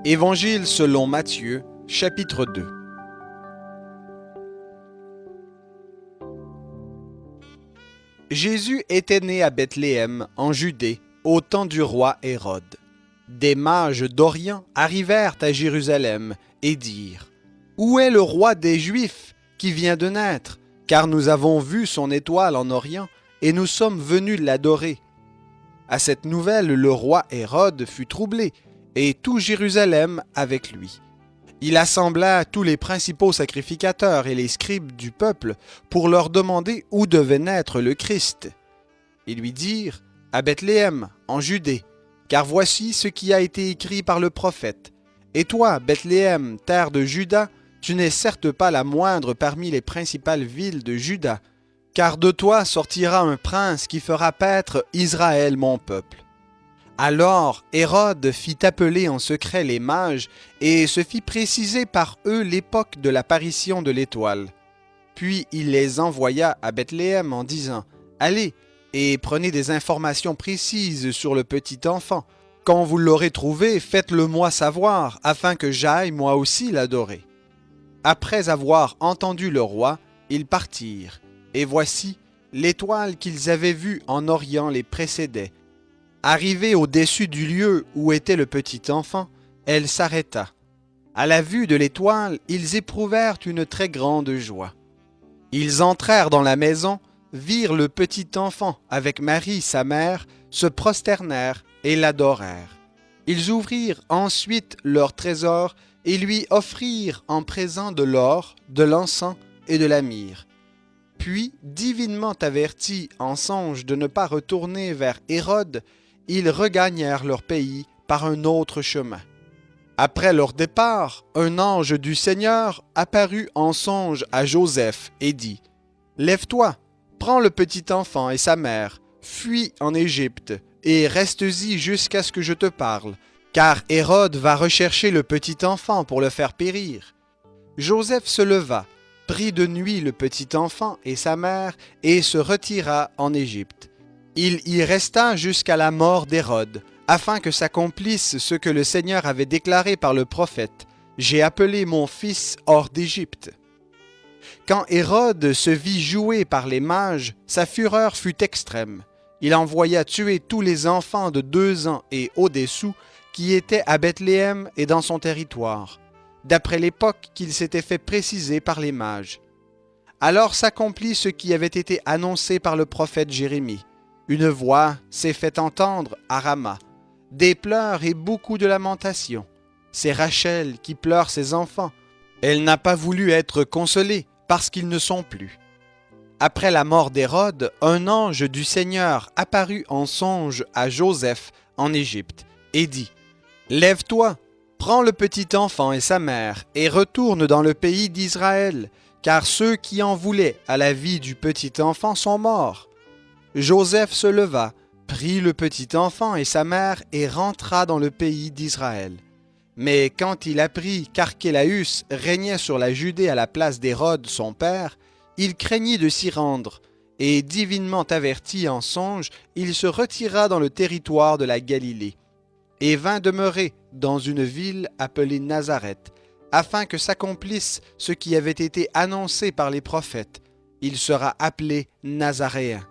Évangile selon Matthieu, chapitre 2. Jésus était né à Bethléem, en Judée, au temps du roi Hérode. Des mages d'Orient arrivèrent à Jérusalem et dirent : « Où est le roi des Juifs qui vient de naître ? Car nous avons vu son étoile en Orient et nous sommes venus l'adorer. » À cette nouvelle, le roi Hérode fut troublé, et tout Jérusalem avec lui. Il assembla tous les principaux sacrificateurs et les scribes du peuple pour leur demander où devait naître le Christ. Ils lui dirent : « À Bethléem, en Judée, car voici ce qui a été écrit par le prophète. Et toi, Bethléem, terre de Juda, tu n'es certes pas la moindre parmi les principales villes de Juda, car de toi sortira un prince qui fera paître Israël mon peuple. » Alors Hérode fit appeler en secret les mages et se fit préciser par eux l'époque de l'apparition de l'étoile. Puis il les envoya à Bethléem en disant : « Allez et prenez des informations précises sur le petit enfant. Quand vous l'aurez trouvé, faites-le moi savoir, afin que j'aille moi aussi l'adorer. » Après avoir entendu le roi, ils partirent, et voici, l'étoile qu'ils avaient vue en Orient les précédait. Arrivée au-dessus du lieu où était le petit enfant, elle s'arrêta. À la vue de l'étoile, ils éprouvèrent une très grande joie. Ils entrèrent dans la maison, virent le petit enfant avec Marie, sa mère, se prosternèrent et l'adorèrent. Ils ouvrirent ensuite leur trésor et lui offrirent en présent de l'or, de l'encens et de la myrrhe. Puis, divinement avertis en songe de ne pas retourner vers Hérode, ils regagnèrent leur pays par un autre chemin. Après leur départ, un ange du Seigneur apparut en songe à Joseph et dit : « Lève-toi, prends le petit enfant et sa mère, fuis en Égypte, et reste-y jusqu'à ce que je te parle, car Hérode va rechercher le petit enfant pour le faire périr. » Joseph se leva, prit de nuit le petit enfant et sa mère, et se retira en Égypte. Il y resta jusqu'à la mort d'Hérode, afin que s'accomplisse ce que le Seigneur avait déclaré par le prophète : « J'ai appelé mon fils hors d'Égypte. » Quand Hérode se vit joué par les mages, sa fureur fut extrême. Il envoya tuer tous les enfants de 2 ans et au-dessous qui étaient à Bethléem et dans son territoire, d'après l'époque qu'il s'était fait préciser par les mages. Alors s'accomplit ce qui avait été annoncé par le prophète Jérémie. Une voix s'est fait entendre à Rama, des pleurs et beaucoup de lamentations. C'est Rachel qui pleure ses enfants. Elle n'a pas voulu être consolée parce qu'ils ne sont plus. Après la mort d'Hérode, un ange du Seigneur apparut en songe à Joseph en Égypte et dit : « Lève-toi, prends le petit enfant et sa mère et retourne dans le pays d'Israël, car ceux qui en voulaient à la vie du petit enfant sont morts. » Joseph se leva, prit le petit enfant et sa mère et rentra dans le pays d'Israël. Mais quand il apprit qu'Archélaüs régnait sur la Judée à la place d'Hérode son père, il craignit de s'y rendre, et divinement averti en songe, il se retira dans le territoire de la Galilée, et vint demeurer dans une ville appelée Nazareth, afin que s'accomplisse ce qui avait été annoncé par les prophètes : il sera appelé Nazaréen.